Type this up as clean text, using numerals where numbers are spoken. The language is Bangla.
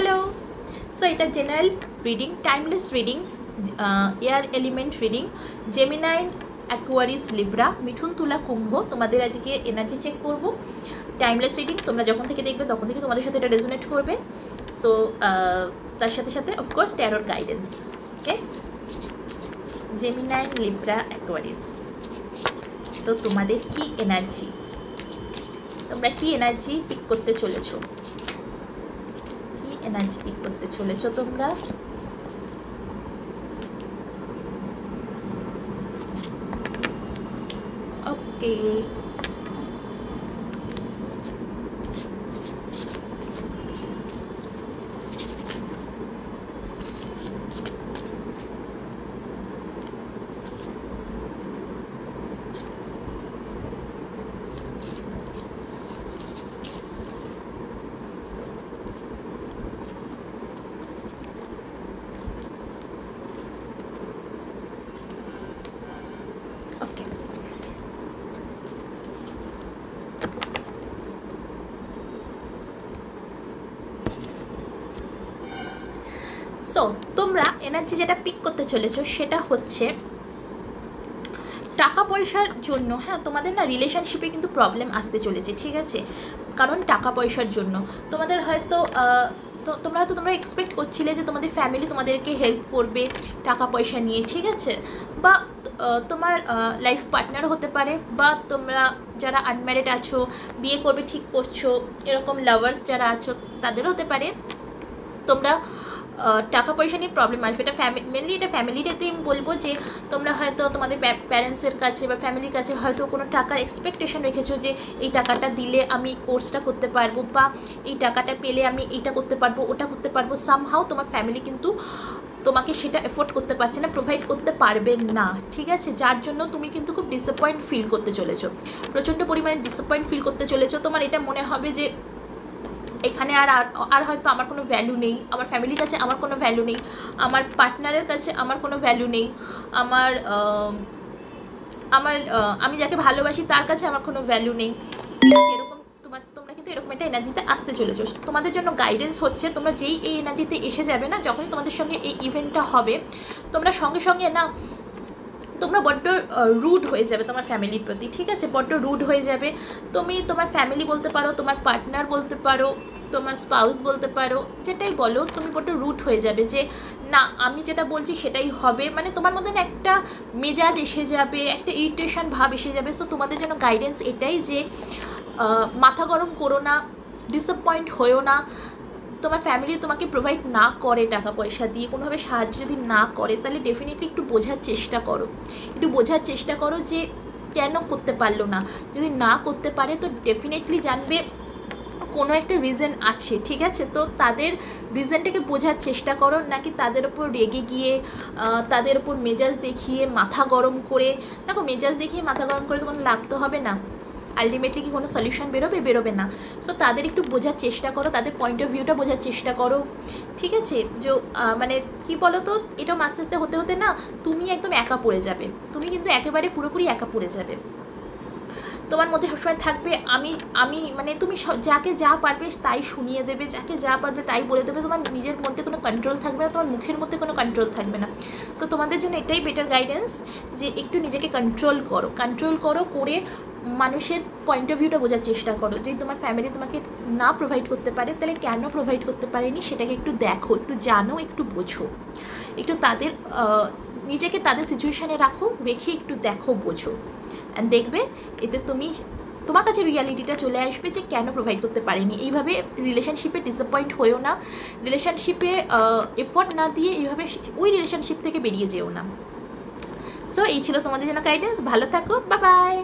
হ্যালো। সো এটা general reading, timeless reading, air element reading, Gemini, Aquarius, Libra, মিথুন, তুলা, কুম্ভ। তোমাদের আজকে এনার্জি চেক করব। টাইমলেস রিডিং, তোমরা যখন থেকে দেখবে তখন থেকে তোমাদের সাথে এটা রেজোনেট করবে। সো তার সাথে সাথে অফকোর্স ট্যারোর গাইডেন্স। ওকে, জেমিনাই, লিব্রা, অ্যাকোয়ারিস। তো তোমাদের কি এনার্জি, তোমরা কি এনার্জি পিক করতে চলেছো, কি এনার্জি পিক করতে চলেছো তোমরা? ওকে, ওকে। সো তোমরা এনার্জি যেটা পিক করতে চলেছো সেটা হচ্ছে টাকা পয়সার জন্য। হ্যাঁ, তোমাদের না রিলেশনশিপে কিন্তু প্রবলেম আসতে চলেছে, ঠিক আছে? কারণ টাকা পয়সার জন্য তোমাদের হয়তো তোমরা এক্সপেক্ট করছিলে যে তোমাদের ফ্যামিলি তোমাদেরকে হেল্প করবে টাকা পয়সা নিয়ে, ঠিক আছে? বা তোমার লাইফ পার্টনারও হতে পারে, বা তোমরা যারা আনম্যারিড আছো, বিয়ে করবে ঠিক করছো, এরকম লাভার্স যারা আছো তাদেরও হতে পারে। তোমরা টাকা পয়সা নিয়ে প্রবলেম আসবে। এটা মেনলি এটা ফ্যামিলিটাতে আমি বলবো যে তোমরা হয়তো তোমাদের প্যারেন্টসের কাছে বা ফ্যামিলির কাছে হয়তো কোনো টাকার এক্সপেকটেশন রেখেছো যে এই টাকাটা দিলে আমি কোর্সটা করতে পারবো, বা এই টাকাটা পেলে আমি এইটা করতে পারবো, ওটা করতে পারবো। সামহাও তোমার ফ্যামিলি কিন্তু তোমাকে সেটা এফোর্ড করতে পারছে না, প্রোভাইড করতে পারবে না, ঠিক আছে? যার জন্য তুমি কিন্তু খুব ডিসঅ্যাপয়েন্ট ফিল করতে চলেছো, প্রচণ্ড পরিমাণে ডিসঅ্যাপয়েন্ট ফিল করতে চলেছো। তোমার এটা মনে হবে যে এখানে আর হয়তো আমার কোনো ভ্যালু নেই, আমার ফ্যামিলির কাছে আমার কোনো ভ্যালু নেই, আমার পার্টনারের কাছে আমার কোনো ভ্যালু নেই, আমার আমার আমি যাকে ভালোবাসি তার কাছে আমার কোনো ভ্যালু নেই। এরকম তোমরা কিন্তু এরকম একটা এনার্জিতে আসতে চলেছো। তোমাদের জন্য গাইডেন্স হচ্ছে তোমরা যেই এই এনার্জিতে এসে যাবে না, যখনই তোমাদের সঙ্গে এই ইভেন্টটা হবে, তোমরা সঙ্গে সঙ্গে না তোমরা বড্ড রুড হয়ে যাবে তোমার ফ্যামিলির প্রতি, ঠিক আছে? বড্ড রুড হয়ে যাবে। তুমি তোমার ফ্যামিলি বলতে পারো, তোমার পার্টনার বলতে পারো, তোমার স্পাউস বলতে পারো, যেটাই বলো, তুমি বড্ড রুড হয়ে যাবে যে না আমি যেটা বলছি সেটাই হবে। মানে তোমার মধ্যে না একটা মেজাজ এসে যাবে, একটা ইরিটেশন ভাব এসে যাবে। সো তোমাদের জন্য গাইডেন্স এটাই যে মাথা গরম করো না, ডিসঅ্যাপয়েন্ট হয়েও না। তোমার ফ্যামিলি তোমাকে প্রোভাইড না করে টাকা পয়সা দিয়ে, কোনোভাবে সাহায্য যদি না করে, তাহলে ডেফিনেটলি একটু বোঝার চেষ্টা করো, একটু বোঝার চেষ্টা করো যে কেন করতে পারলো না। যদি না করতে পারে তো ডেফিনেটলি জানবে কোনো একটা রিজন আছে, ঠিক আছে? তো তাদের রিজনটাকে বোঝার চেষ্টা করো, নাকি তাদের ওপর রেগে গিয়ে তাদের ওপর মেজাজ দেখিয়ে মাথা গরম করে। দেখো, মেজাজ দেখিয়ে মাথা গরম করে তো কোনো লাভ তো হবে না, আলটিমেটলি কি কোনো সলিউশন বেরোবে না। সো তাদের একটু বোঝার চেষ্টা করো, তাদের পয়েন্ট অফ ভিউটা বোঝার চেষ্টা করো, ঠিক আছে? যে মানে কি বলো তো, এটাও আস্তে আস্তে হতে হতে না তুমি একদম একা পড়ে যাবে, তুমি কিন্তু একেবারে পুরোপুরি একা পড়ে যাবে। তোমার মধ্যে সবসময় থাকবে আমি আমি মানে তুমি যাকে যা পারবে তাই শুনিয়ে দেবে, যাকে যা পারবে তাই বলে দেবে। তোমার নিজের মধ্যে কোনো কন্ট্রোল থাকবে না, তোমার মুখের মধ্যে কোনো কন্ট্রোল থাকবে না। সো তোমাদের জন্য এটাই বেটার গাইডেন্স যে একটু নিজেকে কন্ট্রোল করো, করে মানুষের পয়েন্ট অফ ভিউটা বোঝার চেষ্টা করো। যদি তোমার ফ্যামিলি তোমাকে না প্রোভাইড করতে পারে, তাহলে কেন প্রোভাইড করতে পারেনি সেটাকে একটু দেখো, একটু জানো, একটু বোঝো, একটু তাদের নিজেকে তাদের সিচুয়েশানে রেখে একটু দেখো, বোঝো, অ্যান্ড দেখবে এতে তোমার কাছে রিয়ালিটিটা চলে আসবে যে কেন প্রোভাইড করতে পারেনি। এইভাবে রিলেশনশিপে ডিসঅ্যাপয়েন্ট হয়েও না, রিলেশনশিপে এফোর্ট না দিয়ে এইভাবে ওই রিলেশনশিপ থেকে বেরিয়ে যেও না। সো এই ছিল তোমাদের জন্য গাইডেন্স। ভালো থাকো, বাই বাই।